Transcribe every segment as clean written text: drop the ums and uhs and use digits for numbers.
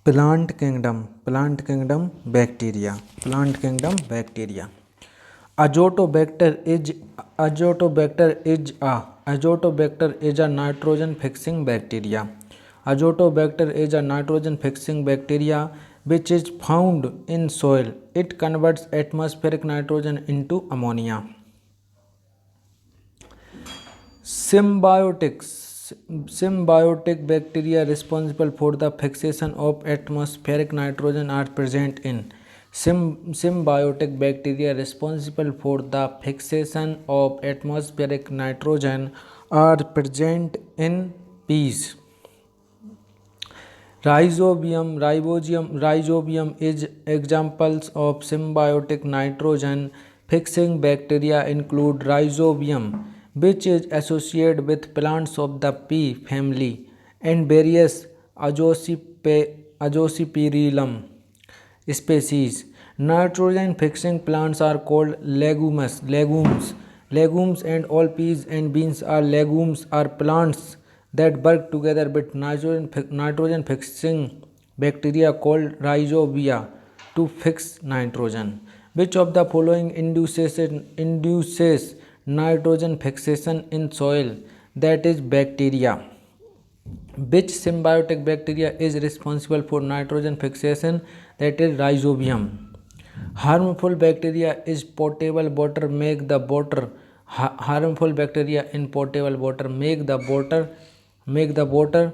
plant kingdom bacteria. Azotobacter is a nitrogen fixing bacteria. Azotobacter is a nitrogen fixing bacteria which is found in soil. It converts atmospheric nitrogen into ammonia. Symbiotic bacteria responsible for the fixation of atmospheric nitrogen are present in symbiotic bacteria responsible for the fixation of atmospheric nitrogen are present in peas. Rhizobium is examples of symbiotic nitrogen fixing bacteria include Rhizobium, which is associated with plants of the pea family, and various Azospirillum species. Nitrogen fixing plants are called legumes. Legumes and all peas and beans are legumes are plants that work together with nitrogen fixing bacteria called rhizobia to fix nitrogen. Which of the following induces nitrogen fixation in soil? That is bacteria. Which symbiotic bacteria is responsible for nitrogen fixation? That is Rhizobium. Harmful bacteria is potable water make the water harmful bacteria in potable water make the water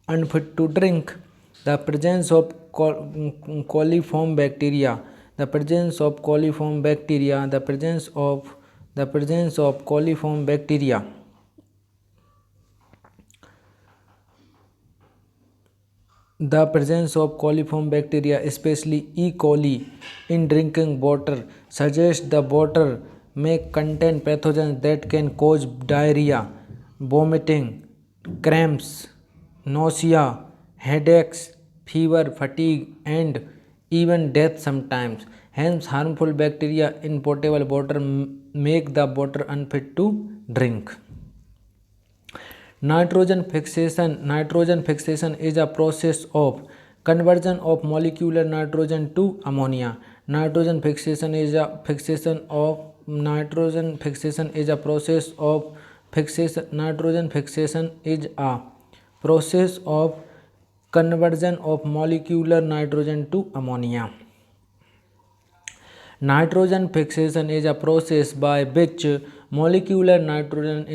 unfit to drink. The presence of coliform bacteria. The presence of coliform bacteria. The presence of coliform bacteria. The presence of coliform bacteria, especially E. coli, in drinking water suggests the water may contain pathogens that can cause diarrhea, vomiting, cramps, nausea, headaches, fever, fatigue, and even death sometimes. Hence, harmful bacteria in potable water make the water unfit to drink. Nitrogen fixation is a process of conversion of molecular nitrogen to ammonia. Nitrogen fixation is a process of conversion of molecular nitrogen to ammonia. Nitrogen fixation is a process by which molecular nitrogen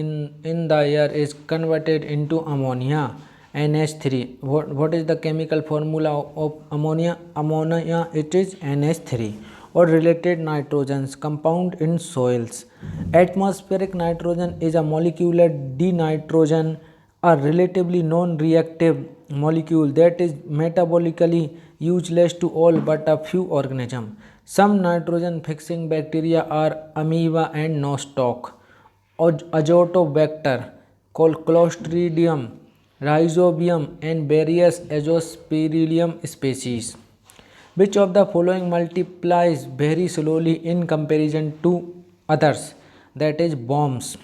in the air is converted into ammonia, NH3. What is the chemical formula of ammonia? Ammonia, it is NH3 or related nitrogens compound in soils. Atmospheric nitrogen is a molecular denitrogen, a relatively non-reactive molecule that is metabolically useless to all but a few organisms. Some nitrogen fixing bacteria are amoeba and nostoc, azotobacter, clostridium, rhizobium, and various azospirillum species. Which of the following multiplies very slowly in comparison to others? That is worms.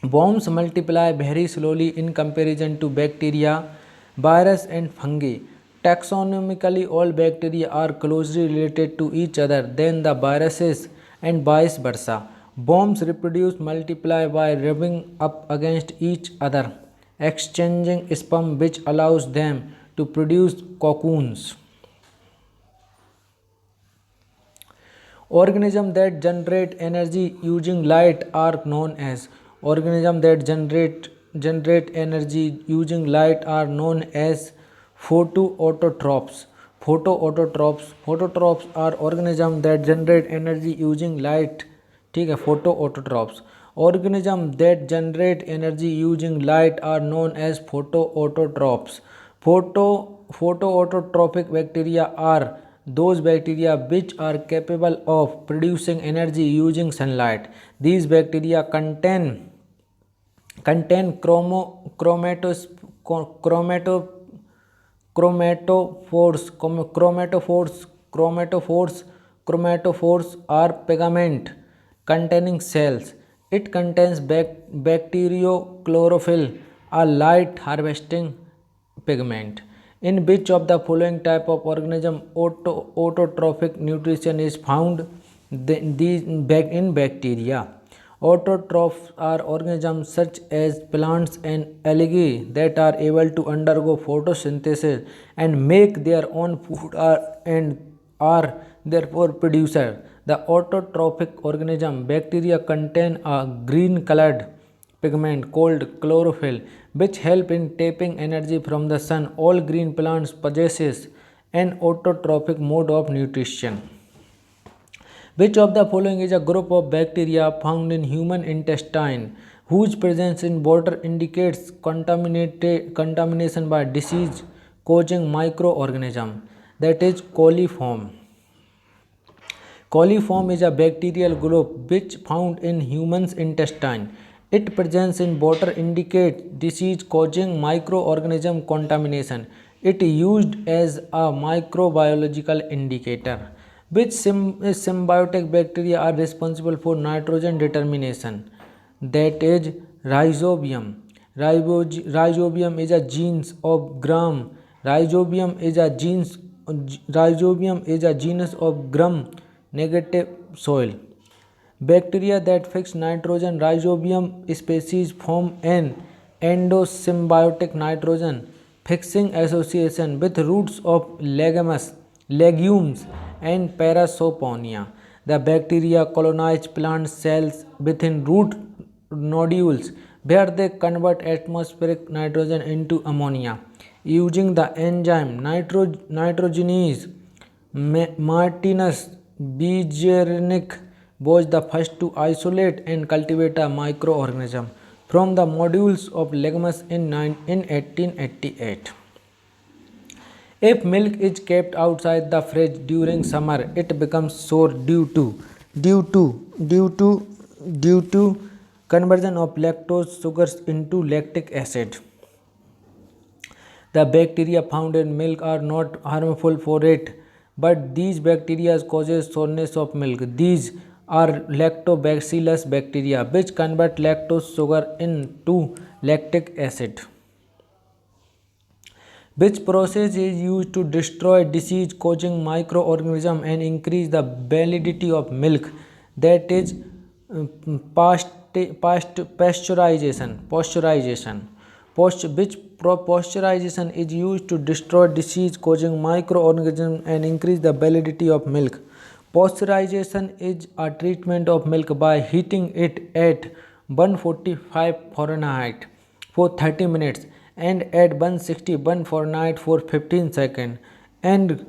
Worms multiply very slowly in comparison to bacteria, virus, and fungi. Taxonomically, all bacteria are closely related to each other than the viruses and vice versa. Worms reproduce multiply by rubbing up against each other, exchanging sperm which allows them to produce cocoons. Organisms that generate energy using light are known as photoautotrophs. Phototrophs are organisms that generate energy using light. ठीक है, photoautotrophs. Organisms that generate energy using light are known as photoautotrophs. Photoautotrophic bacteria are those bacteria which are capable of producing energy using sunlight. These bacteria contain chromatophores. Chromatophores are pigment containing cells. It contains bacteriochlorophyll, a light harvesting pigment. In which of the following type of organism autotrophic nutrition is found? In bacteria. Autotrophs are organisms such as plants and algae that are able to undergo photosynthesis and make their own food and are therefore producer. The autotrophic organism bacteria contain a green colored pigment called chlorophyll which help in tapping energy from the sun. All green plants possesses an autotrophic mode of nutrition. Which of the following is a group of bacteria found in human intestine whose presence in water indicates contamination by disease causing microorganism, that is coliform. Coliform is a bacterial group which found in humans intestine. Its presence in water indicates disease causing microorganism contamination. It is used as a microbiological indicator. Which symbiotic bacteria are responsible for nitrogen determination? That is Rhizobium. Rhizobium is a genus of gram. Rhizobium is a genus of gram-negative soil. Bacteria that fix nitrogen. Rhizobium species form an endosymbiotic nitrogen fixing association with roots of legumes and Parasoponia. The bacteria colonize plant cells within root nodules where they convert atmospheric nitrogen into ammonia. Using the enzyme nitrogenase, Martinus Beijerinck was the first to isolate and cultivate a microorganism from the nodules of legumes in 1888. If milk is kept outside the fridge during summer, it becomes sour due to conversion of lactose sugars into lactic acid. The bacteria found in milk are not harmful for it, but these bacteria causes sourness of milk. These are lactobacillus bacteria which convert lactose sugar into lactic acid. Which process is used to destroy disease causing microorganism and increase the validity of milk? That is pasteurization. Pasteurization is used to destroy disease causing microorganisms and increase the validity of milk. Pasteurization is a treatment of milk by heating it at 145 Fahrenheit for 30 minutes and at 161 Fahrenheit for 15 seconds and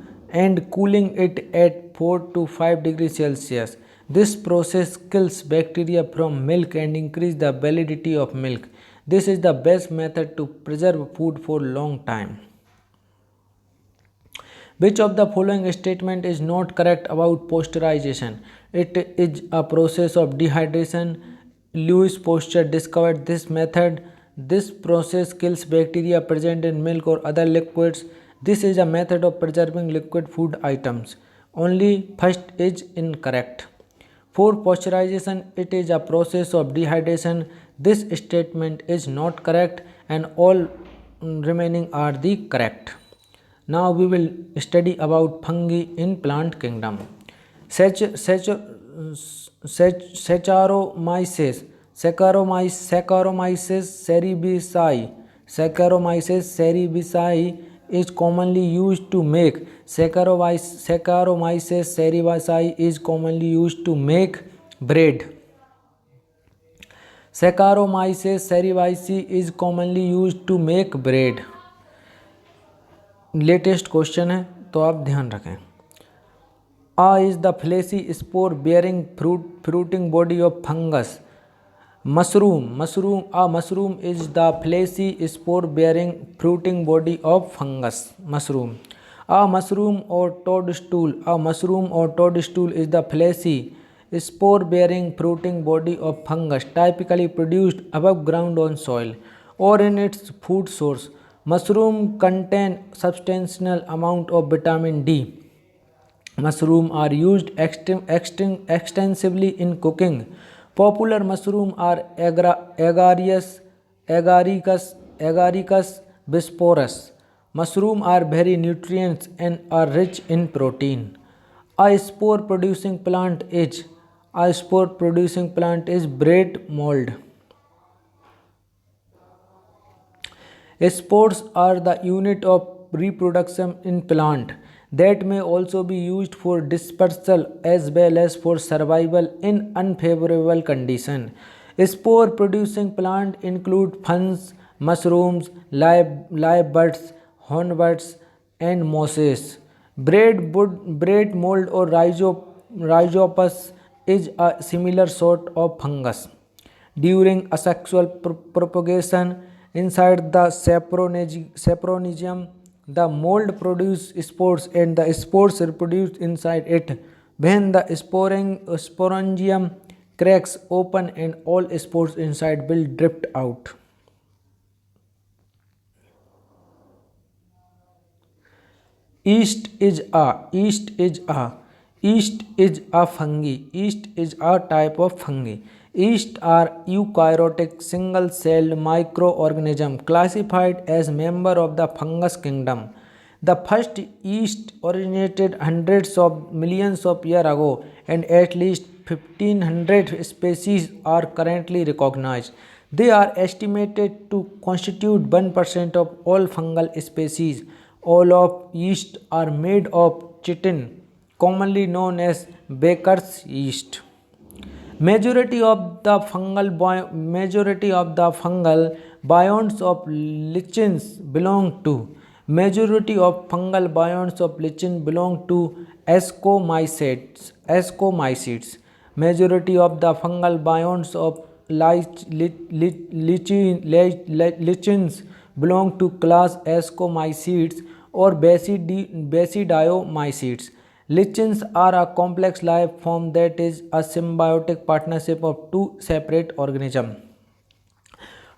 cooling it at 4 to 5 degrees Celsius. This process kills bacteria from milk and increases the validity of milk. This is the best method to preserve food for a long time. Which of the following statement is not correct about pasteurization? It is a process of dehydration. Louis Pasteur discovered this method. This process kills bacteria present in milk or other liquids. This is a method of preserving liquid food items. Only first is incorrect. For pasteurization, it is a process of dehydration. This statement is not correct and all remaining are the correct. Now we will study about fungi in plant kingdom. Saccharomyces cerevisiae is commonly used to make Saccharomyces cerevisiae is commonly used to make bread. Saccharomyces cerevisiae is commonly used to make bread. Latest question है तो आप ध्यान रखें. A is the fleshy spore bearing fruiting body of fungus. Mushroom is the fleshy spore bearing fruiting body of fungus. Mushroom. A mushroom or toadstool is the fleshy spore bearing fruiting body of fungus typically produced above ground on soil or in its food source. Mushroom contain substantial amount of vitamin D. Mushroom are used extensively in cooking. Popular mushroom are Agaricus bisporus, Mushrooms are very nutritious and are rich in protein. A spore producing plant is bread mold. Spores are the unit of reproduction in plant that may also be used for dispersal as well as for survival in unfavorable conditions. Spore producing plant include ferns, mushrooms, live buds, hornbuds, and mosses. Bread mold or rhizopus is a similar sort of fungus. During asexual propagation inside the sapronigium, the mold produces spores and the spores reproduce inside it. When the sporangium cracks open and all spores inside will drift out. Yeast is a fungi. Yeast is a type of fungi. Yeast are eukaryotic single-celled microorganism classified as member of the fungus kingdom. The first yeast originated hundreds of millions of years ago, and at least 1500 species are currently recognized. They are estimated to constitute 1% of all fungal species. All of yeast are made of chitin, commonly known as baker's yeast. Majority of the fungal biomes of lichens belong to ascomycetes. Majority of the fungal biomes of lichens belong to class Ascomycetes or Basidiomycetes. Lichens are a complex life form that is a symbiotic partnership of two separate organisms,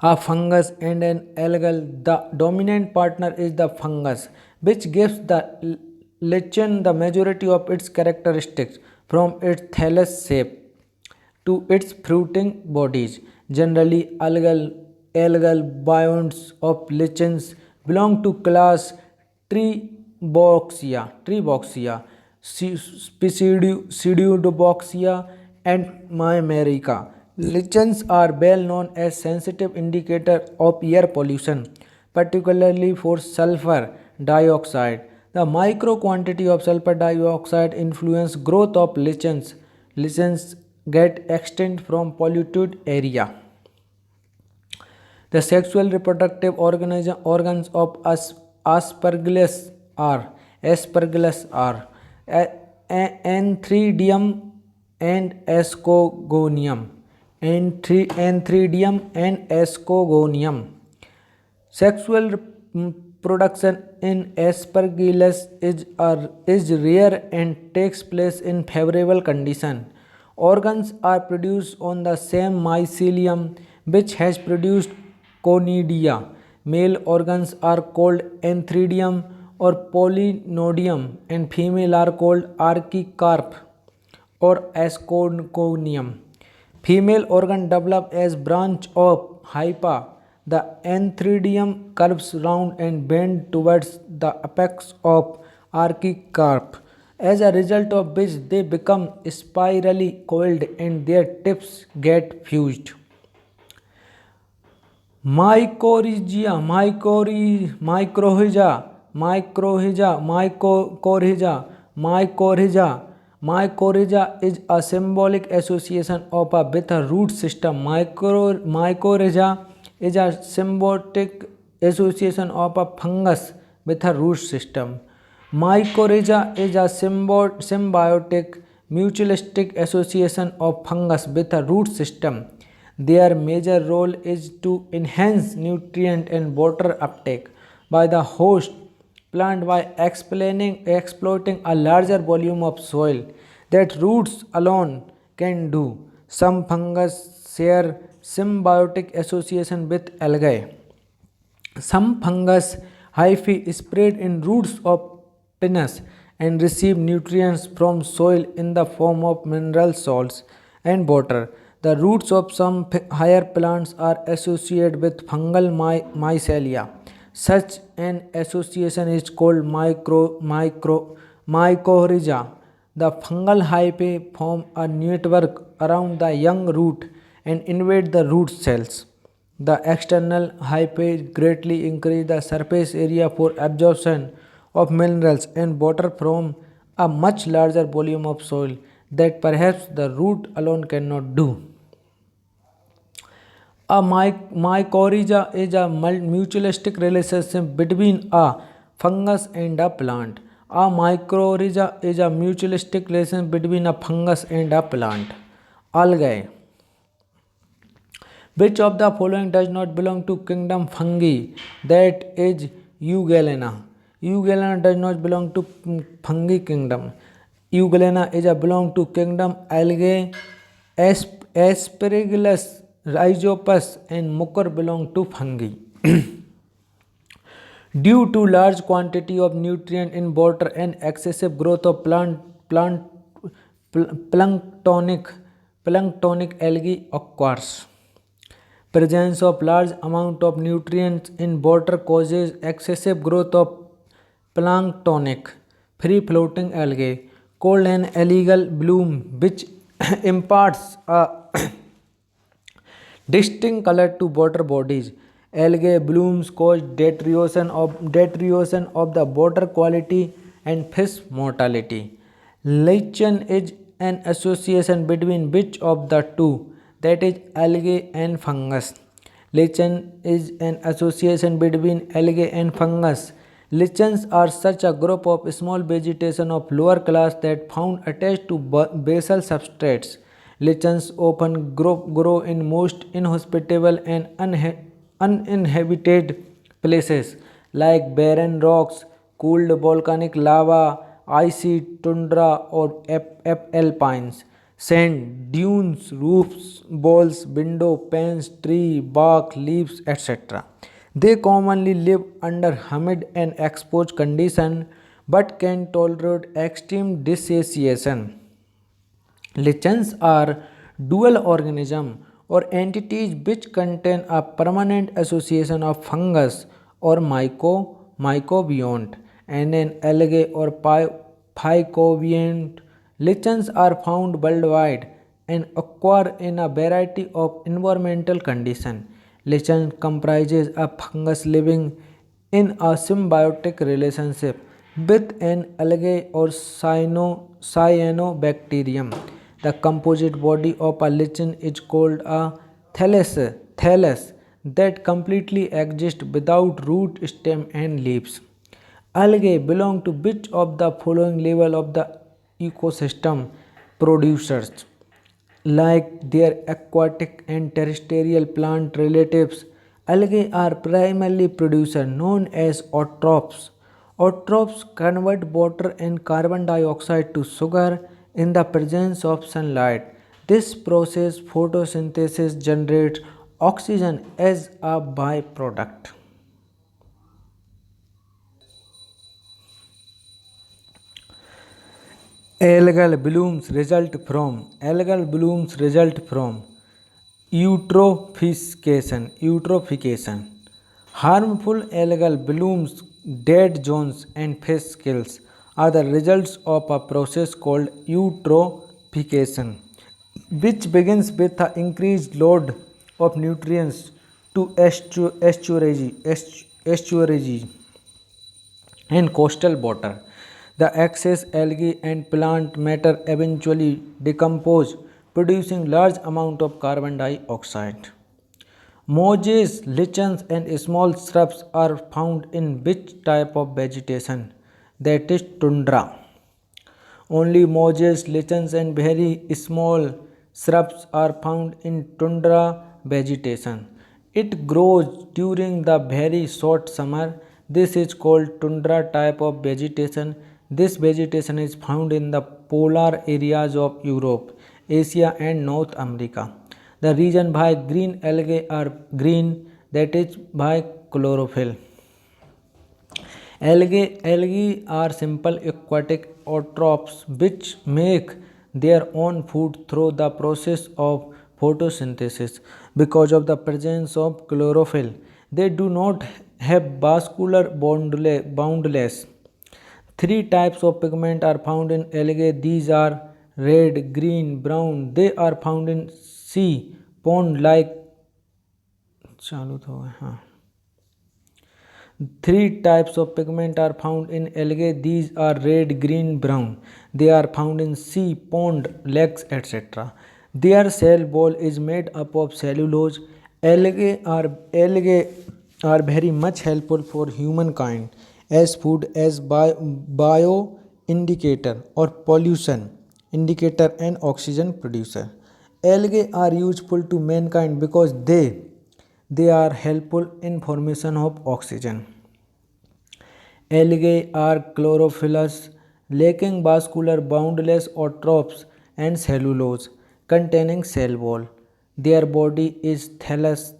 a fungus and an algal. The dominant partner is the fungus, which gives the lichen the majority of its characteristics, from its thallus shape to its fruiting bodies. Generally, algal biomes of lichens belong to class Treboxia, Pseudoboxia, and Mammarica. Lichens are well known as sensitive indicator of air pollution, particularly for sulfur dioxide. The micro quantity of sulfur dioxide influence growth of lichens. Lichens get extinct from polluted area. The sexual reproductive organs of Aspergillus are Anthridium and Ascogonium. Anthridium and Ascogonium. Sexual production in Aspergillus is rare and takes place in favorable conditions. Organs are produced on the same mycelium which has produced conidia. Male organs are called antheridium or polynodium, and female are called archicarp or ascogonium. Female organ develop as branch of hypa. The antheridium curves round and bend towards the apex of archicarp, as a result of which they become spirally coiled and their tips get fused. Mycorrhiza, mycorrhiza is a symbolic association of a with a root system. Mycorrhiza is a symbiotic association of a fungus with a root system. Mycorrhiza is a symbiotic mutualistic association of fungus with a root system. Their major role is to enhance nutrient and water uptake by the host plant by exploiting a larger volume of soil that roots alone can do. Some fungus share symbiotic association with algae. Some fungus hyphae spread in roots of pinus and receive nutrients from soil in the form of mineral salts and water. The roots of some higher plants are associated with fungal mycelia. Such an association is called mycorrhiza. The fungal hyphae form a network around the young root and invade the root cells. The external hyphae greatly increase the surface area for absorption of minerals and water from a much larger volume of soil that perhaps the root alone cannot do. A mycorrhiza is a mutualistic relationship between a fungus and a plant. A mycorrhiza is a mutualistic relation between a fungus and a plant. Algae. Which of the following does not belong to kingdom fungi? That is Euglena. Euglena does not belong to fungi kingdom. Euglena is a belong to kingdom algae. Aspergillus, Rhizopus and Mucor belong to fungi. Due to large quantity of nutrient in water and excessive growth of planktonic algae occurs. Presence of large amount of nutrients in water causes excessive growth of planktonic free floating algae called an algal bloom, which imparts a distinct color to water bodies. Algae blooms cause deterioration of the water quality and fish mortality. Lichen is an association between which of the two? That is algae and fungus. Lichen is an association between algae and fungus. Lichens are such a group of small vegetation of lower class that found attached to basal substrates. Lichens often grow in most inhospitable and uninhabited places like barren rocks, cooled volcanic lava, icy tundra, or alpines. Sand, dunes, roofs, walls, window panes, tree, bark, leaves, etc. They commonly live under humid and exposed conditions but can tolerate extreme dissociation. Lichens are dual organisms or entities which contain a permanent association of fungus or mycobiont and an algae or phycobiont. Lichens are found worldwide and occur in a variety of environmental conditions. Lichen comprises a fungus living in a symbiotic relationship with an algae or cyanobacterium. The composite body of a lichen is called a thallus that completely exists without root, stem and leaves. Algae belong to which of the following level of the ecosystem producers? Like their aquatic and terrestrial plant relatives, algae are primarily producers known as eutrophs. Eutrophs convert water and carbon dioxide to sugar in the presence of sunlight. This process, photosynthesis, generates oxygen as a byproduct. Algal blooms result from eutrophication. Harmful algal blooms, dead zones and fish kills are the results of a process called eutrophication, which begins with the increased load of nutrients to estuaries and coastal water. The excess algae and plant matter eventually decompose, producing large amount of carbon dioxide. Mosses, lichens and small shrubs are found in which type of vegetation? That is tundra. Only mosses, lichens and very small shrubs are found in tundra vegetation. It grows during the very short summer. This is called tundra type of vegetation. This vegetation is found in the polar areas of Europe, Asia and North America. The reason why green algae are green, that is by chlorophyll. Algae are simple aquatic eutrophs which make their own food through the process of photosynthesis. Because of the presence of chlorophyll, they do not have vascular boundless. Three types of pigment are found in algae. These are red, green, brown. They are found in sea pond like चालू तो है हाँ. Three types of pigment are found in algae. These are red, green, brown. They are found in sea, pond, lakes, etc. Their cell wall is made up of cellulose. Algae are very much helpful for humankind as food, as bio indicator or pollution indicator and oxygen producer. Algae are useful to mankind because they are helpful in formation of oxygen. Algae are chlorophyllous, lacking vascular boundless autotrophs and cellulose, containing cell wall. Their body is thallus.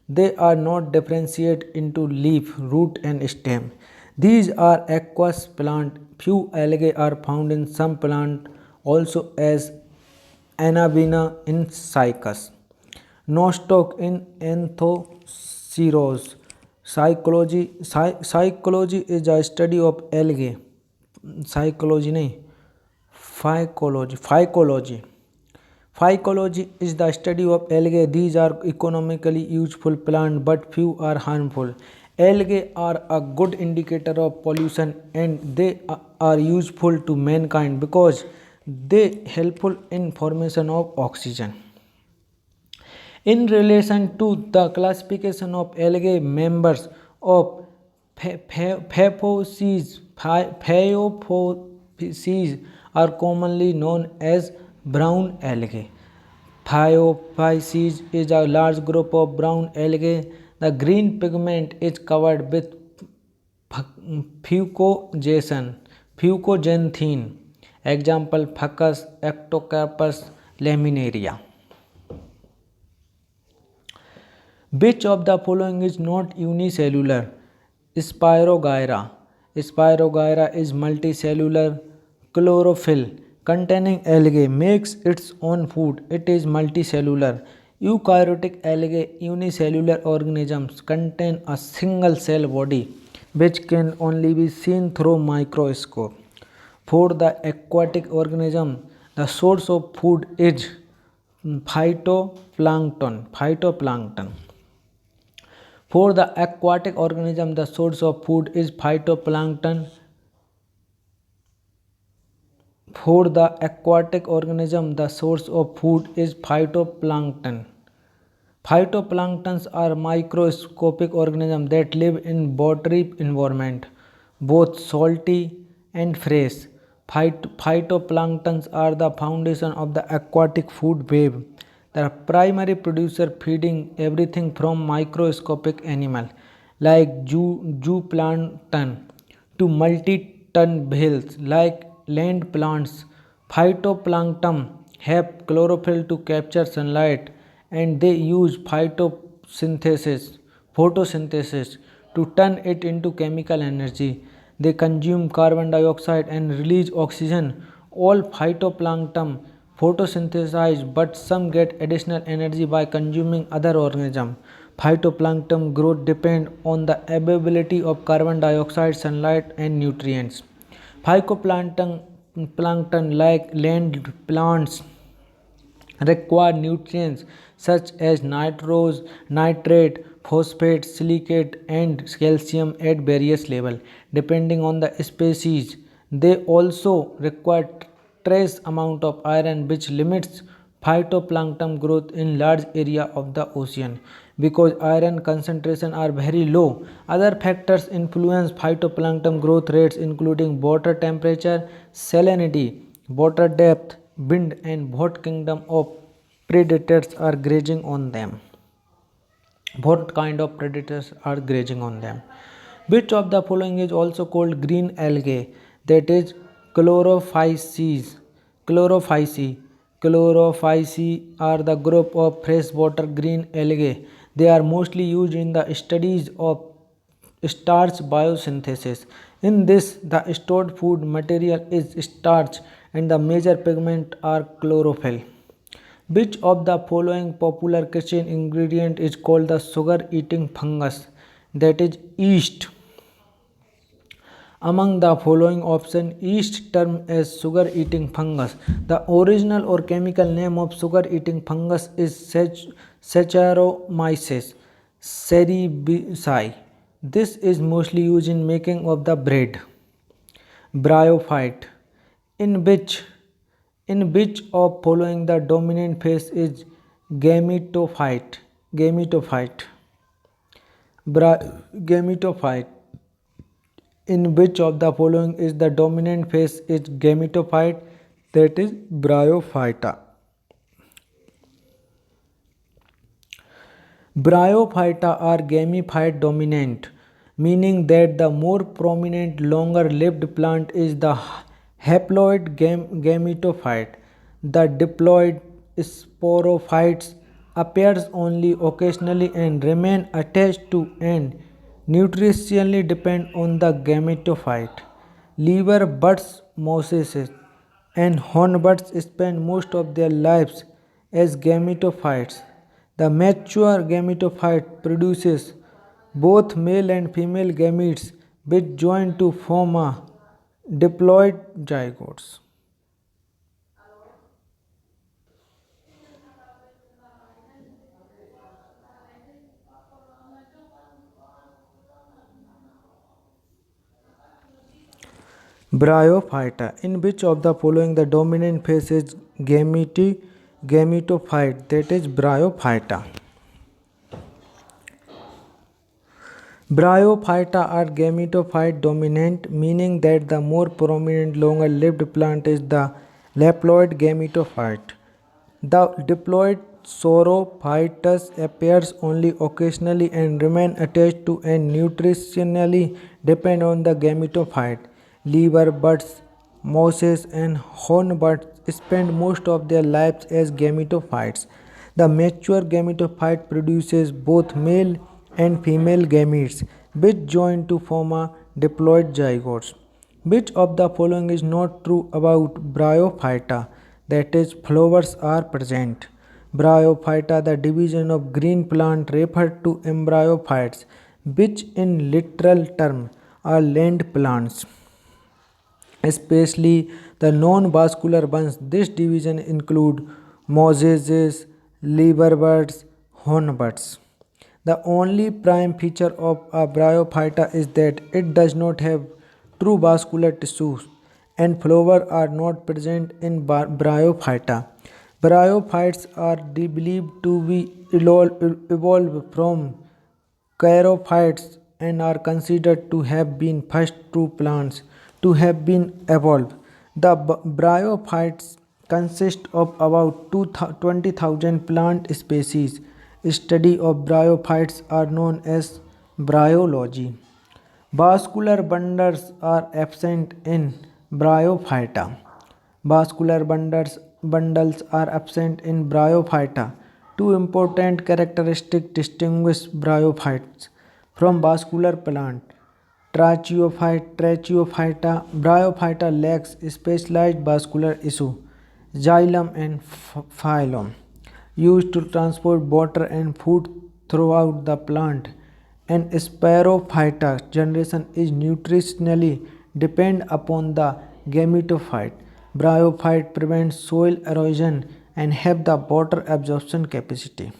They are not differentiated into leaf, root, and stem. These are aqueous plant. Few algae are found in some plant, also as Anabina in Cycas. Nostoc in Anthoceros. Psychology is a study of algae. Psychology नहीं, phycology. Phycology is the study of algae. These are economically useful plants, but few are harmful. Algae are a good indicator of pollution, and they are useful to mankind because they helpful in formation of oxygen. In relation to the classification of algae, members of Phaeophyces are commonly known as brown algae. Phaeophyces is a large group of brown algae. The green pigment is covered with fucoxanthin. Example: Fucus, Ectocarpus, Laminaria. Which of the following is not unicellular? Spirogyra. Spirogyra is multicellular. Chlorophyll containing algae makes its own food. It is multicellular. Eukaryotic algae, unicellular organisms, contain a single cell body which can only be seen through microscope. For the aquatic organism, the source of food is phytoplankton. For the aquatic organism, the source of food is phytoplankton. For the aquatic organism, the source of food is phytoplankton. Phytoplanktons are microscopic organisms that live in watery environment, both salty and fresh. Phytoplanktons are the foundation of the aquatic food web. The primary producer feeding everything from microscopic animal like zooplankton to multi-ton whales like land plants. Phytoplankton have chlorophyll to capture sunlight, and they use photosynthesis to turn it into chemical energy. They consume carbon dioxide and release oxygen. All phytoplankton photosynthesize, but some get additional energy by consuming other organisms. Phytoplankton growth depends on the availability of carbon dioxide, sunlight, and nutrients. Phytoplankton like land plants require nutrients such as nitrate, phosphate, silicate, and calcium at various levels depending on the species. They also require trace amount of iron, which limits phytoplankton growth in large area of the ocean because iron concentration are very low. Other factors influence phytoplankton growth rates including water temperature, salinity, water depth, wind, and what kingdom of predators are grazing on them. What kind of predators are grazing on them? Which of the following is also called green algae? That is chlorophyces. Chlorophyces are the group of freshwater green algae. They are mostly used in the studies of starch biosynthesis. In this, the stored food material is starch and the major pigment are chlorophyll. Which of the following popular kitchen ingredient is called the sugar eating fungus? that is yeast. Among the following options, yeast termed as sugar-eating fungus. The original or chemical name of sugar-eating fungus is Saccharomyces cerevisiae. This is mostly used in making of the bread. Bryophyte. In which in which of following the dominant phase is gametophyte? Gametophyte. Gametophyte. In which of the following is the dominant phase is gametophyte? That is Bryophyta. Bryophyta are gametophyte dominant, meaning that the more prominent longer lived plant is the haploid gametophyte. The diploid sporophytes appears only occasionally and remain attached to and nutritionally depend on the gametophyte. Liver buds, mosses, and hornbuds spend most of their lives as gametophytes. The mature gametophyte produces both male and female gametes which join to form a diploid zygotes. Bryophyta. In which of the following the dominant phase is gametophyte? That is Bryophyta. Bryophyta are gametophyte dominant, meaning that the more prominent longer lived plant is the haploid gametophyte. The diploid saurophytes appears only occasionally and remain attached to and nutritionally depend on the gametophyte. Liver buds, mosses, and hornbuds spend most of their lives as gametophytes. The mature gametophyte produces both male and female gametes which join to form a diploid zygotes. Which of the following is not true about Bryophyta? That is, flowers are present. Bryophyta, the division of green plant referred to embryophytes, which in literal term are land plants, especially the non-vascular ones. This division include mosses, liverbuds, hornbuds. The only prime feature of a bryophyta is that it does not have true vascular tissues, and flowers are not present in bryophyta. Bryophytes are believed to be evolved from Charophytes and are considered to have been first true plants to have been evolved. The bryophytes consist of about 20,000 plant species. Study of bryophytes are known as bryology. Vascular bundles are absent in Bryophyta. Vascular bundles are absent in Bryophyta. Two important characteristics distinguish bryophytes from vascular plant. Tracheophyta. Bryophyta lacks specialized vascular issue, xylem and phloem, used to transport water and food throughout the plant. And Spirophyta generation is nutritionally depend upon the gametophyte. Bryophyte prevents soil erosion and have the water absorption capacity.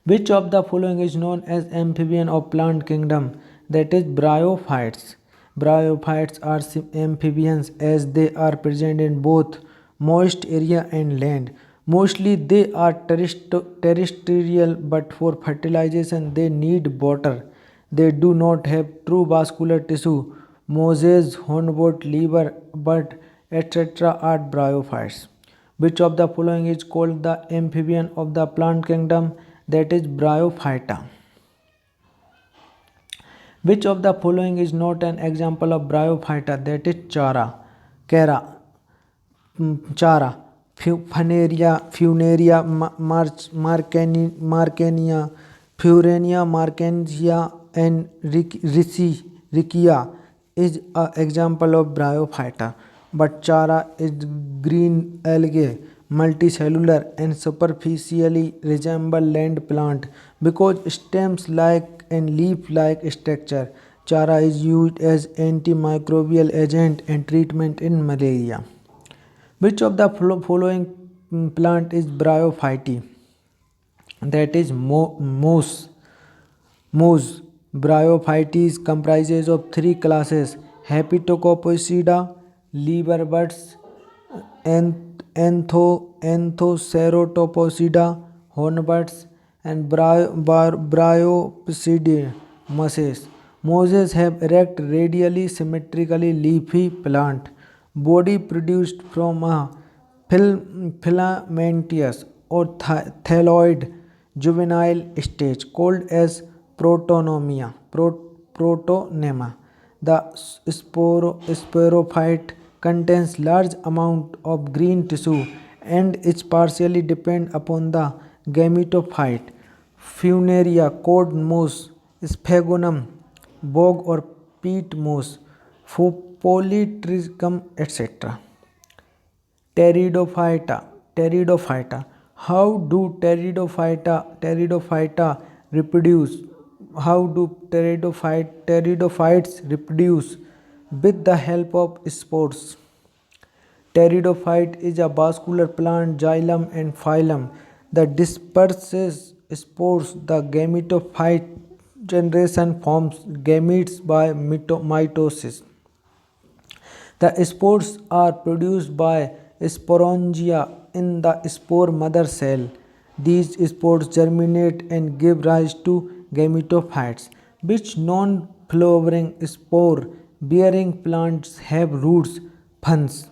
Which of the following is known as amphibian of plant kingdom? That is bryophytes. Bryophytes are amphibians as they are present in both moist area and land. Mostly they are terrestrial, but for fertilization they need water. They do not have true vascular tissue. Mosses, hornboard, liver, bud, etc. are bryophytes. Which of the following is called the amphibian of the plant kingdom? That is Bryophyta. Which of the following is not an example of Bryophyta? That is Chara, Funaria, Marcania, Furania, Marcansia, and Riccia is an example of Bryophyta. But Chara is green algae, multicellular and superficially resemble land plant because stems like and leaf-like structure. Chara is used as antimicrobial agent and treatment in malaria. Which of the following plant is bryophyte? That is moss. Moss. Bryophytes comprises of three classes: Hepatococcida, liverworts, Anthoceratopsida, hornworts, and Bryopsida mosses. Mosses have erect, radially symmetrically leafy plant body produced from a filamentous or thalloid juvenile stage called as protonema. The sporophyte contains large amount of green tissue and is partially dependent upon the gametophyte. Funaria, cord moss, sphagnum, bog or peat moss, polytrichum, etc. Pteridophyta. How do pteridophyta reproduce? How do pteridophytes reproduce? With the help of spores. Pteridophyte is a vascular plant, xylem and phylum that disperses spores. The gametophyte generation forms gametes by mitosis. The spores are produced by sporangia in the spore mother cell. These spores germinate and give rise to gametophytes. Which non-flowering spore-bearing plants have roots? Ferns.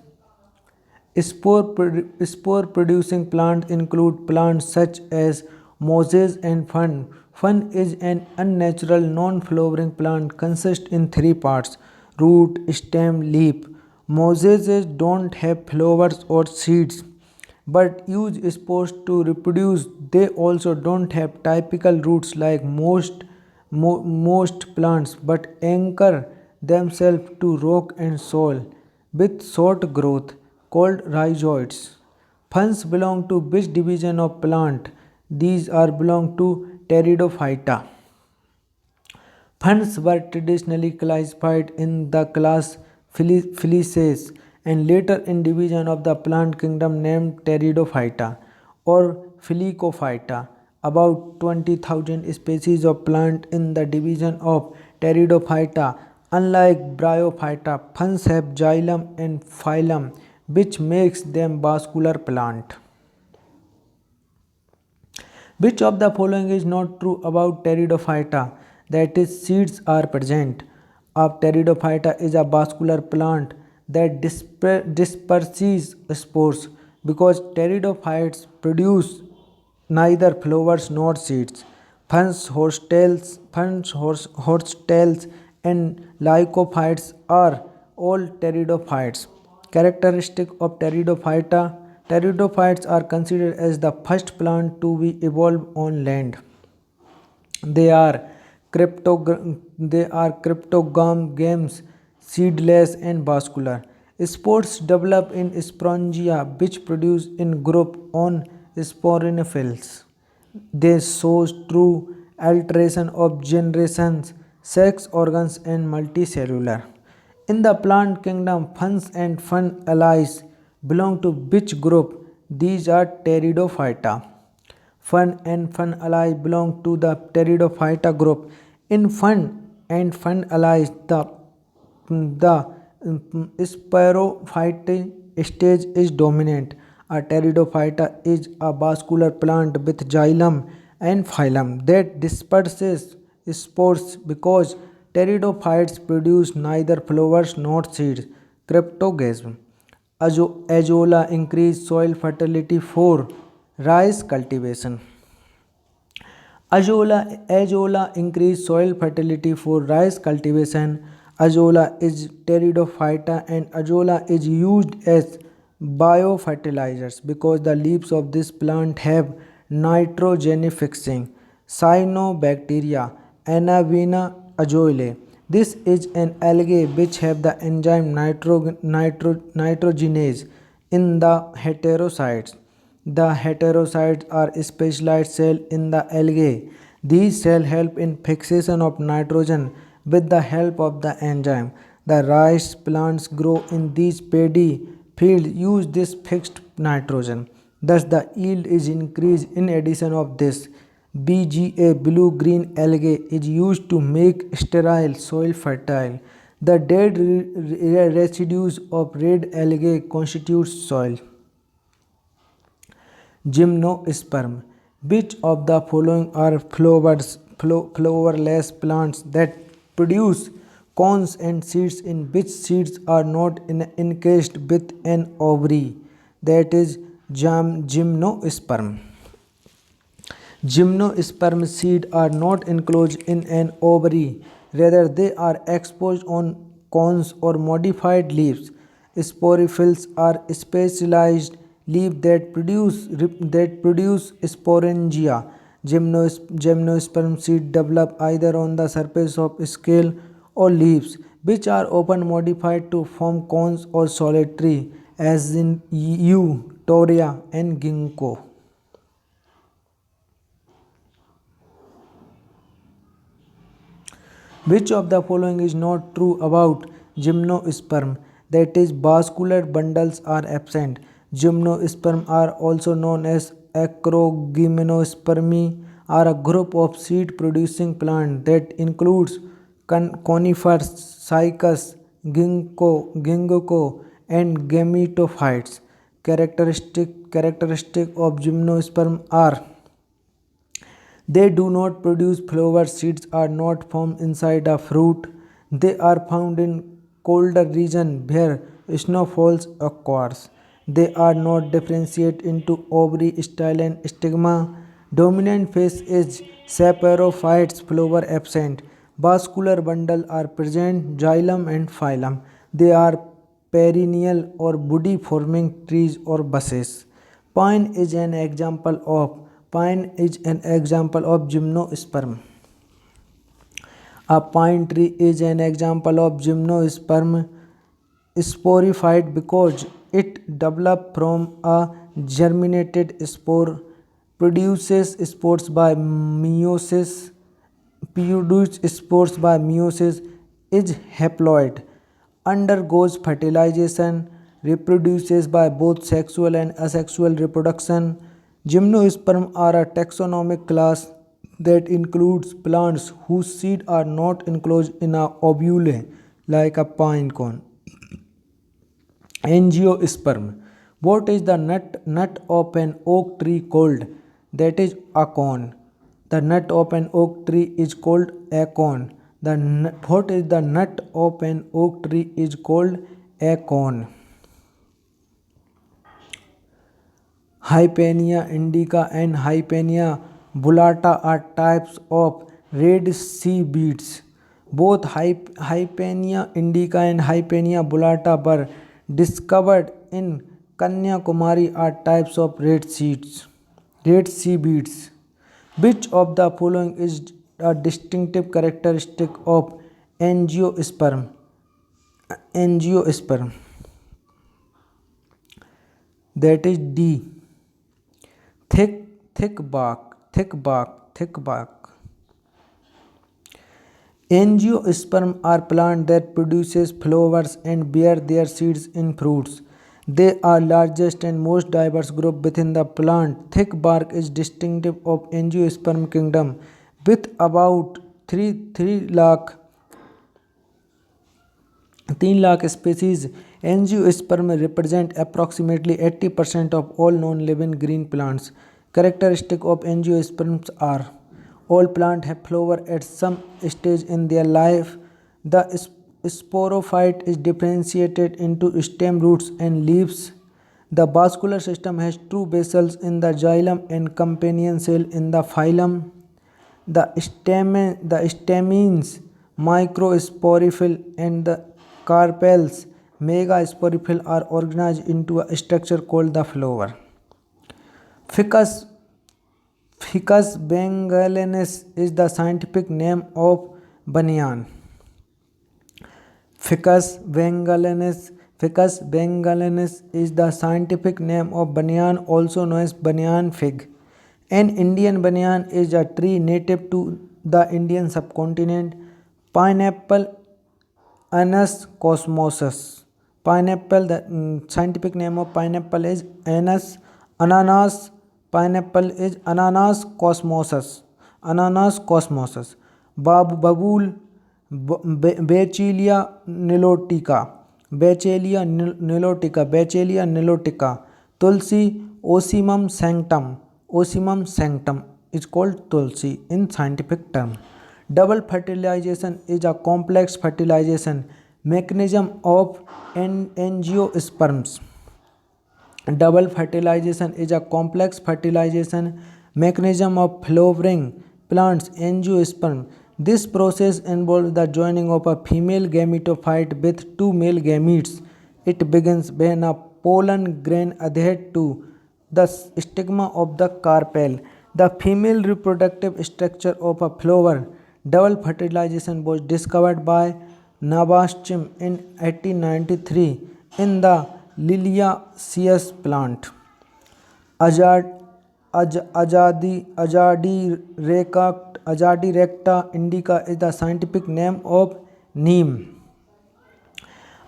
Spore-producing plants include plants such as mosses and fern. Fern is an unnatural non-flowering plant consist in three parts: root, stem, leaf. Mosses don't have flowers or seeds but use spores to reproduce. They also don't have typical roots like most plants but anchor themselves to rock and soil with short growth called rhizoids. Ferns belong to which division of plant? These are belong to Pteridophyta. Ferns were traditionally classified in the class Feliaceae and later in division of the plant kingdom named Pteridophyta or Filicophyta. About 20,000 species of plant in the division of Pteridophyta. Unlike Bryophyta, ferns have xylem and phylum, which makes them vascular plant. Which of the following is not true about Pteridophyta? That is, seeds are present. A Pteridophyta is a vascular plant that disperses spores because pteridophytes produce neither flowers nor seeds. Ferns, horsetails, and lycophytes are all pteridophytes. Characteristic of Pteridophyta. Pteridophytes are considered as the first plant to be evolved on land. They are cryptogams, seedless and vascular. Spores develop in sporangia which produce in group on sporanophils. They show through alteration of generations, sex organs and multicellular. In the plant kingdom, ferns and fern allies belong to which group? These are Pteridophyta. Fern and fern allies belong to the Pteridophyta group. In fern and fern allies, the sporophyte stage is dominant. A Pteridophyta is a vascular plant with xylem and phylum that disperses spores because pteridophytes produce neither flowers nor seeds. Cryptogasm. Azolla increase soil fertility for rice cultivation. Azolla increase soil fertility for rice cultivation. Azolla is pteridophyta and azolla is used as biofertilizers because the leaves of this plant have nitrogen-fixing cyanobacteria Anabaena azollae. This is an algae which have the enzyme nitrogenase in the heterocytes. The heterocytes are specialized cells in the algae These cells help in fixation of nitrogen with the help of the enzyme. The rice plants grow in these paddy fields use this fixed nitrogen. Thus the yield is increased. In addition of this, BGA blue-green algae is used to make sterile soil fertile. The dead residues of red algae constitute soil. Gymnosperm. Which of the following are flowerless plants that produce cones and seeds in which seeds are not encased with an ovary? That is gymnosperm. Gymnosperm seeds are not enclosed in an ovary, rather they are exposed on cones or modified leaves. Sporophytes are specialized leaves that produce sporangia. Gymnosperm seeds develop either on the surface of scale or leaves, which are often modified to form cones or solitary, as in yew, toria, and ginkgo. Which of the following is not true about gymnosperm? That is, vascular bundles are absent. Gymnosperm are also known as acrogymnospermi, are a group of seed-producing plants that includes conifers, cycas, ginkgo, and gametophytes. Characteristic of gymnosperm are they do not produce flowers. Seeds are not formed inside a fruit. They are found in colder region where snowfalls occurs. They are not differentiate into ovary, style, and stigma. Dominant phase is saprophytes, flower absent. Vascular bundle are present, xylem and phylum. They are perennial or woody forming trees or bushes. Pine is an example of gymnosperm. A pine tree is an example of gymnosperm sporophyte because it develops from a germinated spore, produces spores by meiosis, is haploid, undergoes fertilization, reproduces by both sexual and asexual reproduction. Gymnosperm are a taxonomic class that includes plants whose seeds are not enclosed in a ovule like a pine cone. Angiosperm. What is the nut of an oak tree called? That is acorn. The nut of an oak tree is called acorn. What is the nut of an oak tree is called acorn. Hypenia indica and Hypenia bullata are types of red sea beets. Both Hypenia indica and Hypenia bullata were discovered in Kanyakumari are types of red sea beets. Which of the following is a distinctive characteristic of angiosperm? Angiosperm. That is D. Thick bark. Angiosperm are plants that produces flowers and bear their seeds in fruits. They are largest and most diverse group within the plant. Thick bark is distinctive of angiosperm kingdom with about 3 lakh species. Angiosperm represent approximately 80% of all non-living green plants. Characteristic of angiosperms are all plants have flower at some stage in their life. The sporophyte is differentiated into stem, roots, and leaves. The vascular system has two basals in the xylem and companion cell in the phylum. The stamens, microsporophyll, and the carpels, megasporophyll are organized into a structure called the flower. Ficus bengalensis is the scientific name of banyan. Ficus bengalensis is the scientific name of banyan, also known as banyan fig. An Indian banyan is a tree native to the Indian subcontinent. Pineapple, Anus cosmosus. Pineapple, the scientific name of pineapple is Anus. Ananas, pineapple is Ananas cosmosus. Ananas cosmosus. Babul, Bachelia nilotica. Bachelia nilotica. Bachelia nilotica. Tulsi, Ocimum sanctum. Ocimum sanctum is called Tulsi in scientific term. Double fertilization is a complex fertilization mechanism of angiosperms. Double fertilization is a complex fertilization mechanism of flowering plants angiosperm. This process involves the joining of a female gametophyte with two male gametes. It begins when a pollen grain adheres to the stigma of the carpel, the female reproductive structure of a flower. Double fertilization was discovered by Nabhashim in 1893 in the Liliaceous plant. Ajadi recta indica is the scientific name of neem.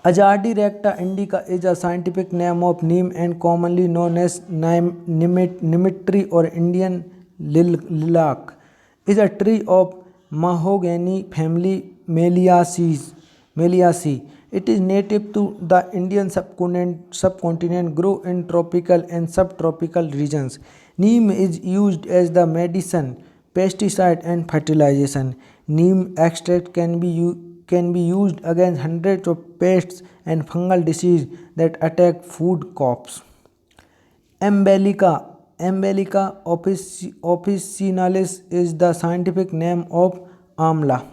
Ajadi recta indica is a scientific name of neem and commonly known as Nimitri or Indian lilac. Is a tree of mahogany family Meliaceae. It is native to the Indian subcontinent, grow in tropical and subtropical regions. Neem is used as the medicine, pesticide and fertilization. Neem extract can be used against hundreds of pests and fungal diseases that attack food crops. Embellica officinalis is the scientific name of amla.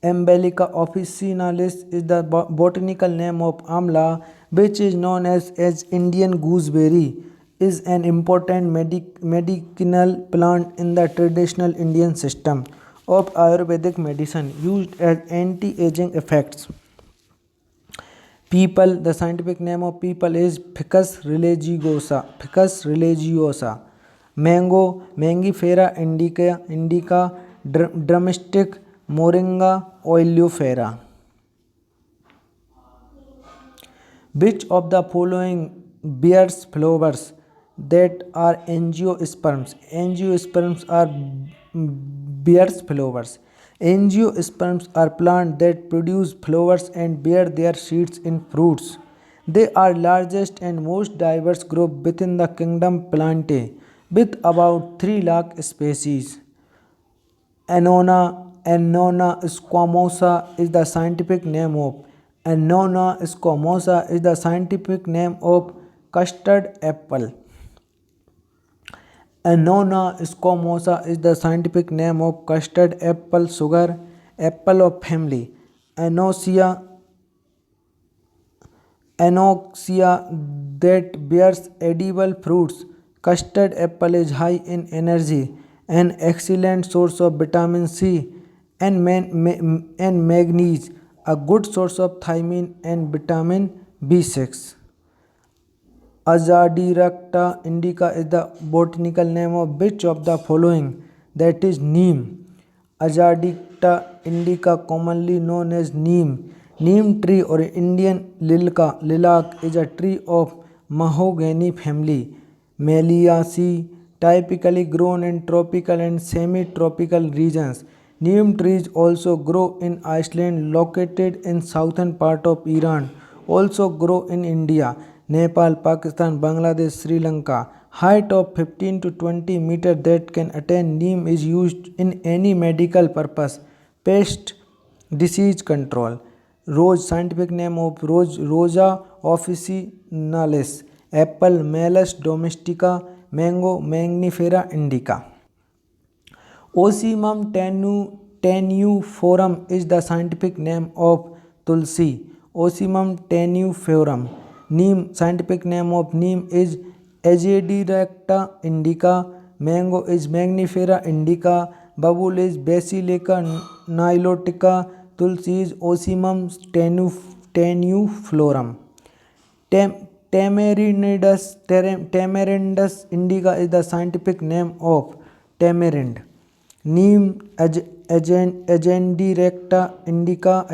Embellica officinalis is the botanical name of amla, which is known as Indian gooseberry, is an important medicinal plant in the traditional Indian system of Ayurvedic medicine used as anti-aging effects. People, the scientific name of people is Ficus religiosa. Ficus religiosa. Mango, Mangifera indica, drumstick, Moringa oleifera. Which of the following bears flowers that are angiosperms? Angiosperms are bears flowers. Angiosperms are plants that produce flowers and bear their seeds in fruits. They are largest and most diverse group within the kingdom Plantae, with about 3 lakh species. Annona squamosa is the scientific name of custard apple. Annona squamosa is the scientific name of custard apple, sugar apple of family. Anoxia that bears edible fruits. Custard apple is high in energy, an excellent source of vitamin C and manganese, a good source of thiamine and vitamin B6. Azadirachta indica is the botanical name of which of the following? That is neem. Azadirachta indica, commonly known as neem. Neem tree or Indian lilac is a tree of mahogany family Meliaceae, typically grown in tropical and semi-tropical regions. Neem trees also grow in Iceland, located in southern part of Iran. Also grow in India, Nepal, Pakistan, Bangladesh, Sri Lanka. Height of 15 to 20 meter that can attain. Neem is used in any medical purpose. Pest disease control. Rose, scientific name of rose, Rosa officinalis. Apple, Malus domestica. Mango, Mangifera indica. Ocimum tenuiforum is the scientific name of Tulsi. Ocimum tenuiforum. Neem, scientific name of neem is Azadirachta indica. Mango is Mangifera indica. Babul is Basilica nilotica. Tulsi is Ocimum tenuiflorum. Tamarindus indica is the scientific name of tamarind. Neem Agendirecta indica,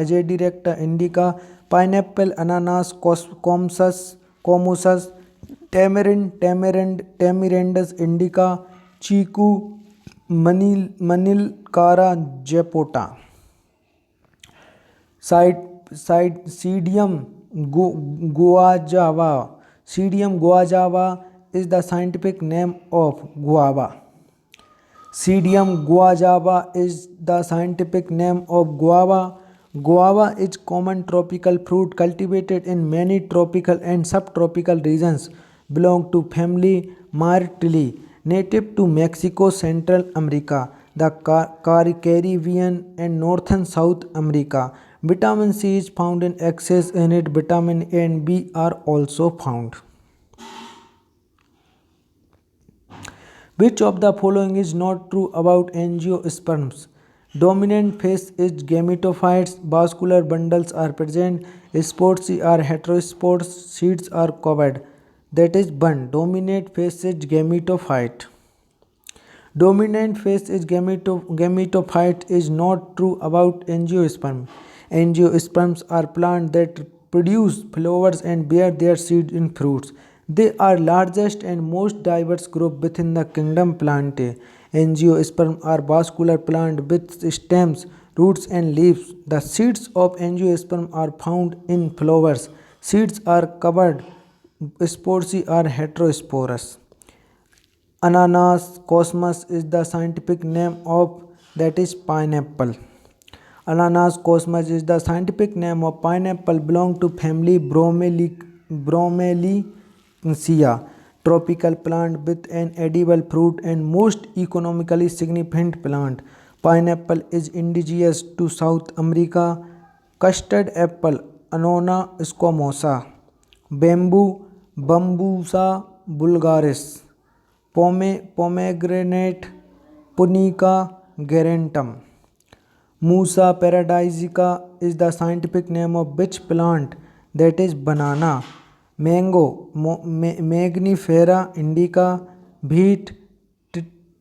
pineapple, ananas, comusus, Tamarindus indica, chiku, Manilkara japota. Psidium guajava. Psidium guajava is the scientific name of guava. Psidium guajava is the scientific name of guava. Guava is common tropical fruit cultivated in many tropical and subtropical regions. Belong to family Myrtille, native to Mexico, Central America, the Caribbean and northern South America. Vitamin C is found in excess in it. Vitamin A and B are also found. Which of the following is not true about angiosperms? Dominant phase is gametophytes, vascular bundles are present, spores are heterospores, seeds are covered. That is 1. Dominant phase is gametophyte. Dominant phase is gametophyte is not true about angiosperm. Angiosperms are plants that produce flowers and bear their seeds in fruits. They are largest and most diverse group within the kingdom Plantae. Angiosperms are vascular plant with stems, roots and leaves. The seeds of angiosperm are found in flowers. Seeds are covered. Spores are heterosporous. Ananas cosmos is the scientific name of, that is, pineapple. Ananas cosmos is the scientific name of pineapple. Belong to family Bromeliaceae, tropical plant with an edible fruit and most economically significant plant. Pineapple is indigenous to South America. Custard apple, Annona squamosa. Bamboo, Bambusa vulgaris. Pomegranate, Punica gerantum. Musa paradisiaca is the scientific name of which plant? That is banana. Mango, Magnifera indica. Wheat,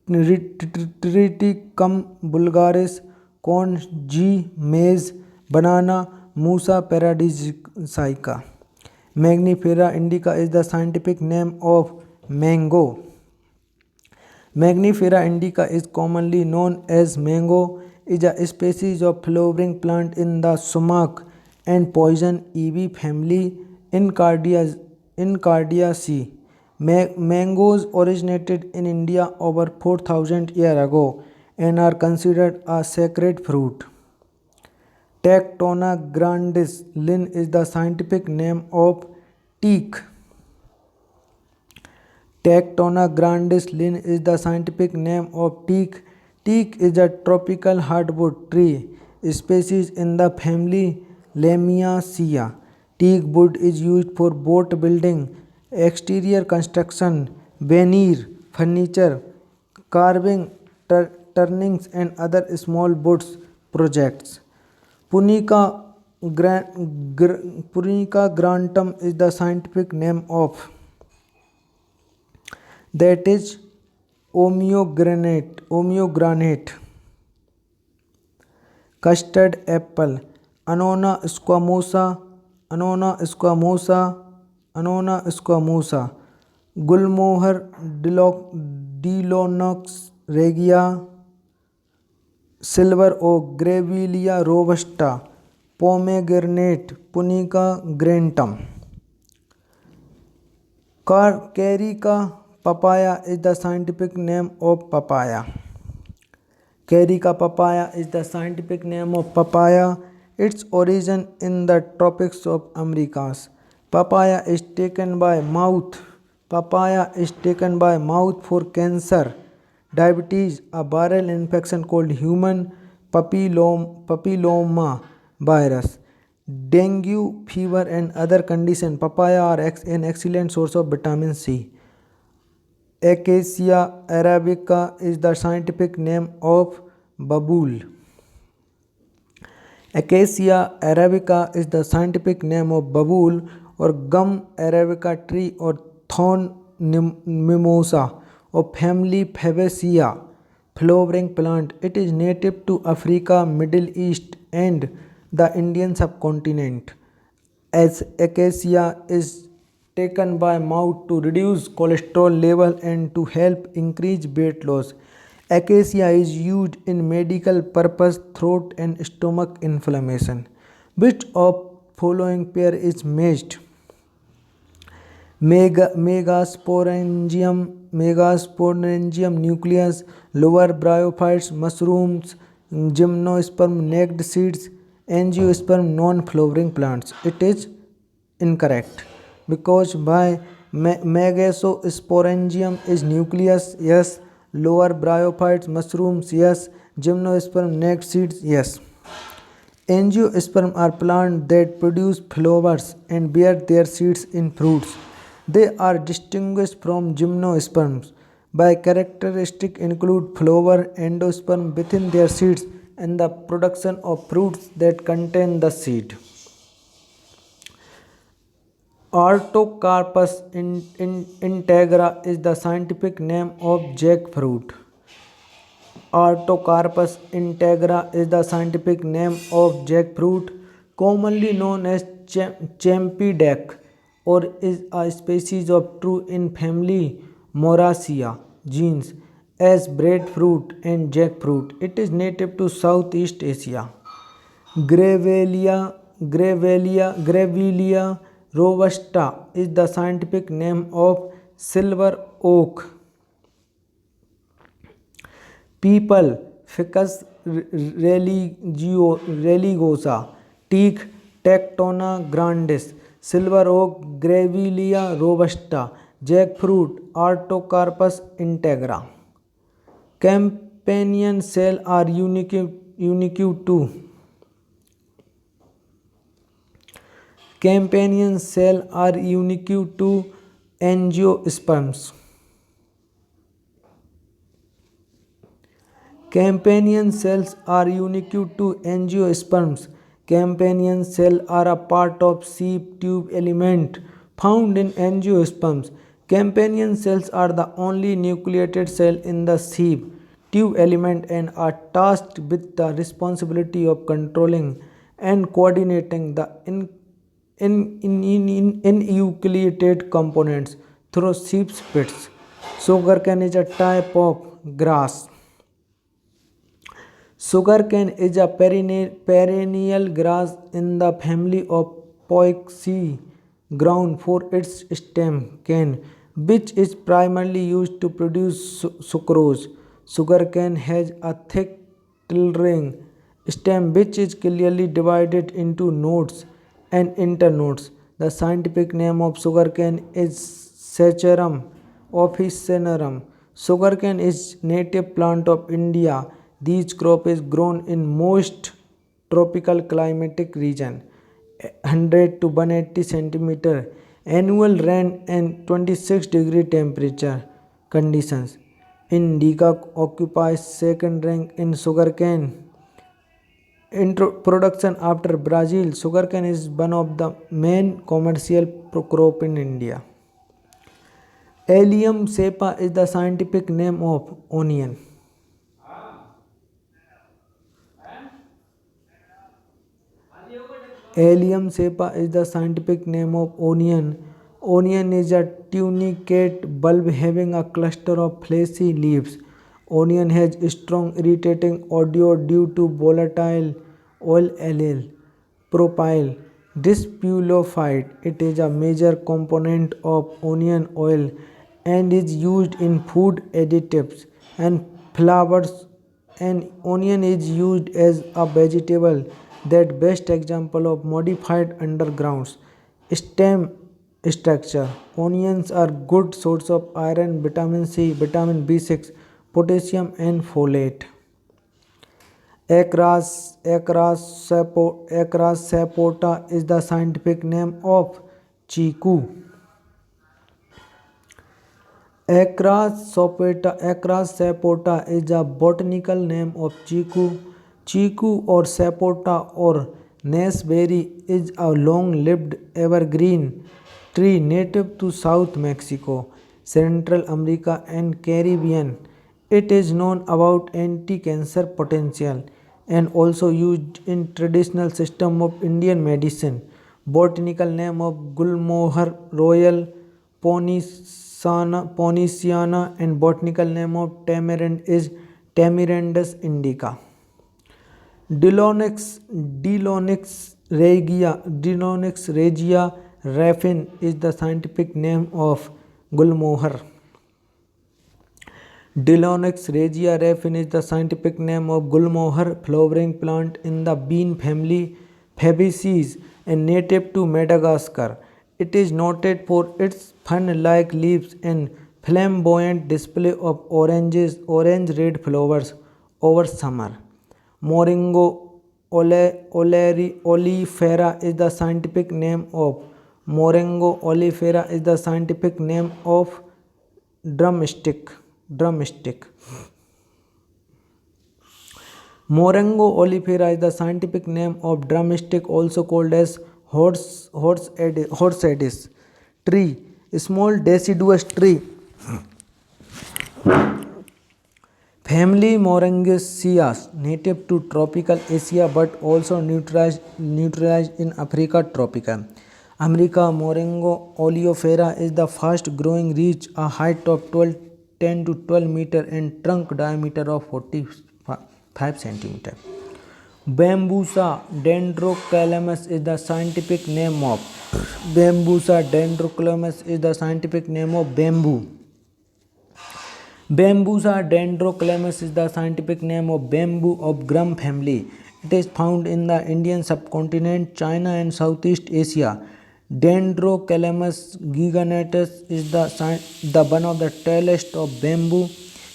Triticum vulgaris. Corn, G. Maize. Banana, Musa paradisiaca. Magnifera indica is the scientific name of mango. Magnifera indica is commonly known as mango, is a species of flowering plant in the sumac and poison ivy family Encardiaceae. Mangoes originated in India over 4,000 years ago and are considered a sacred fruit. Tectona grandis Linn is the scientific name of teak. Tectona grandis Linn is the scientific name of teak. Teak is a tropical hardwood tree species in the family Lamiaceae. Teak wood is used for boat building, exterior construction, veneer, furniture, carving, turnings and other small woods projects. Punica grantum is the scientific name of, that is, Omeo-granate. Custard apple, Annona squamosa. Gulmohar, Dilonix regia. Silver oak, Grevillea robusta. Pomegranate, Punica grantum. Carica papaya is the scientific name of papaya. Carica papaya is the scientific name of papaya. Its origin in the tropics of Americas. Papaya is taken by mouth. Papaya is taken by mouth for cancer, diabetes, a viral infection called human papilloma virus, dengue fever and other conditions. Papaya are an excellent source of vitamin C. Acacia arabica is the scientific name of babool. Acacia arabica is the scientific name of babool. और गम arabica tree और thorn mimosa और family फेबेसिया flowering plant. It is native to Africa, Middle East and the Indian subcontinent. As acacia is taken by mouth to reduce cholesterol level and to help increase weight loss. Acacia is used in medical purpose throat and stomach inflammation. Which of following pair is matched? Megasporangium nucleus, lower bryophytes, mushrooms, gymnosperm, naked seeds, angiosperm, non-flowering plants. It is incorrect because by megasporangium is nucleus, yes, lower bryophytes, mushrooms, yes, gymnosperm, naked seeds, yes. Angiosperm are plants that produce flowers and bear their seeds in fruits. They are distinguished from gymnosperms by characteristics include flower, endosperm within their seeds, and the production of fruits that contain the seed. Artocarpus integra is the scientific name of jackfruit. Artocarpus integra is the scientific name of jackfruit, commonly known as champidac, or is a species of true in family Moraceae genus as breadfruit and jackfruit. It is native to Southeast Asia. Grevillea robusta is the scientific name of silver oak. People, Ficus religiosa, teak, Tectona grandis, silver oak, Grevillea robusta, jackfruit, Artocarpus integra. Companion cells are unique to angiosperms. Companion cells are unique to angiosperms. Companion cells are a part of sheep tube element found in angiosperms. Companion cells are the only nucleated cell in the sheep tube element and are tasked with the responsibility of controlling and coordinating the enucleated components through sheep's pits. Sugarcane is a type of grass. Sugarcane is a perennial grass in the family of Poaceae, grown for its stem cane, which is primarily used to produce sucrose. Sugarcane has a thick tillering stem which is clearly divided into nodes and internodes. The scientific name of sugarcane is Saccharum officinarum. Sugarcane is native plant of India. This crop is grown in most tropical climatic region. 100 to 180 centimeter annual rain and 26-degree temperature conditions. Indica occupies second rank in sugarcane production after Brazil. Sugarcane is one of the main commercial crop in India. Allium cepa is the scientific name of onion. Allium cepa is the scientific name of onion. Onion is a tunicate bulb having a cluster of fleshy leaves. Onion has strong irritating odor due to volatile oil allyl propyl disulfide. It is a major component of onion oil and is used in food additives and flavors. And onion is used as a vegetable. That best example of modified underground stem structure. Onions are good source of iron, vitamin C, vitamin B6, potassium and folate. Acras sapota is the scientific name of chiku. Acras sapota is the botanical name of chiku. Chiku or sapota or Naseberry is a long-lived evergreen tree native to South Mexico, Central America, and Caribbean. It is known about anti-cancer potential and also used in traditional system of Indian medicine. Botanical name of Gulmohar Royal Poniciana and botanical name of tamarind is Tamarindus indica. Dillonyx regia Raffin is the scientific name of Gulmohar. Dillonyx regia Raffin is the scientific name of Gulmohar, flowering plant in the bean family Fabaceae and native to Madagascar. It is noted for its fan-like leaves and flamboyant display of orange-red flowers over summer. Moringa oleifera is the scientific name of Moringa oleifera is the scientific name of drumstick. Moringa oleifera is the scientific name of drumstick, also called as horseradish tree, a small deciduous tree. Family Moringaceae, native to tropical Asia but also naturalized in Africa tropica. America. Moringa oleifera is the fast growing, reach a height of 10 to 12 meter and trunk diameter of 45 centimeter. Bambusa dendrocalamus is the scientific name of bamboo. Bambusa dendrocalamus is the scientific name of bamboo of gum family. It is found in the Indian subcontinent, China and Southeast Asia. Dendrocalamus giganteus is the one of the tallest of bamboo,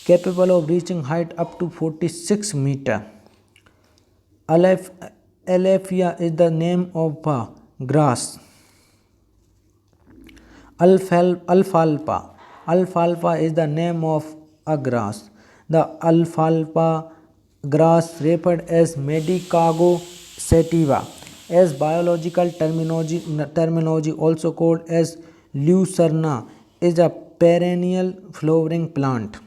capable of reaching height up to 46 meter. Alephia is the name of a grass. Alfalfa is the name of a grass. The alfalfa grass, referred as Medicago sativa, as biological terminology also called as Lucerna, is a perennial flowering plant.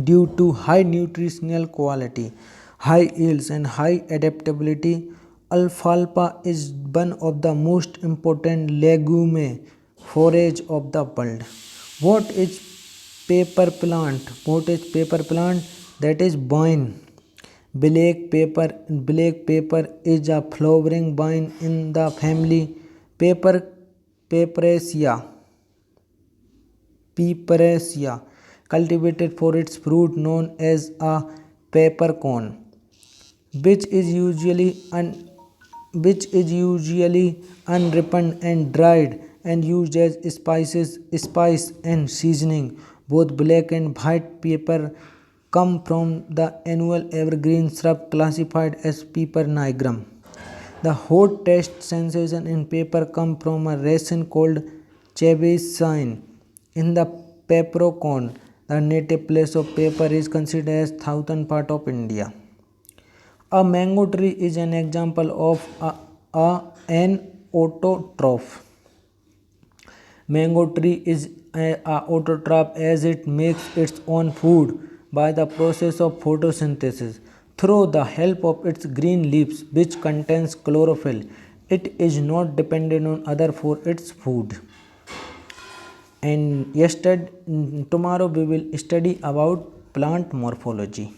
Due to high nutritional quality, high yields and high adaptability, alfalfa is one of the most important legume forage of the world. What is paper plant? That is vine. Black pepper is a flowering vine in the family Peppereaceae, cultivated for its fruit known as a peppercorn, which is usually unripened and dried and used as spice and seasoning. Both black and white pepper come from the annual evergreen shrub classified as Piper nigrum. The hot taste sensation in pepper come from a resin called chebsain. In the peppercorn, the native place of pepper is considered as southern part of India. A mango tree is an example of an autotroph. Mango tree is a autotroph as it makes its own food by the process of photosynthesis through the help of its green leaves, which contains chlorophyll. It is not dependent on other for its food. And tomorrow we will study about plant morphology.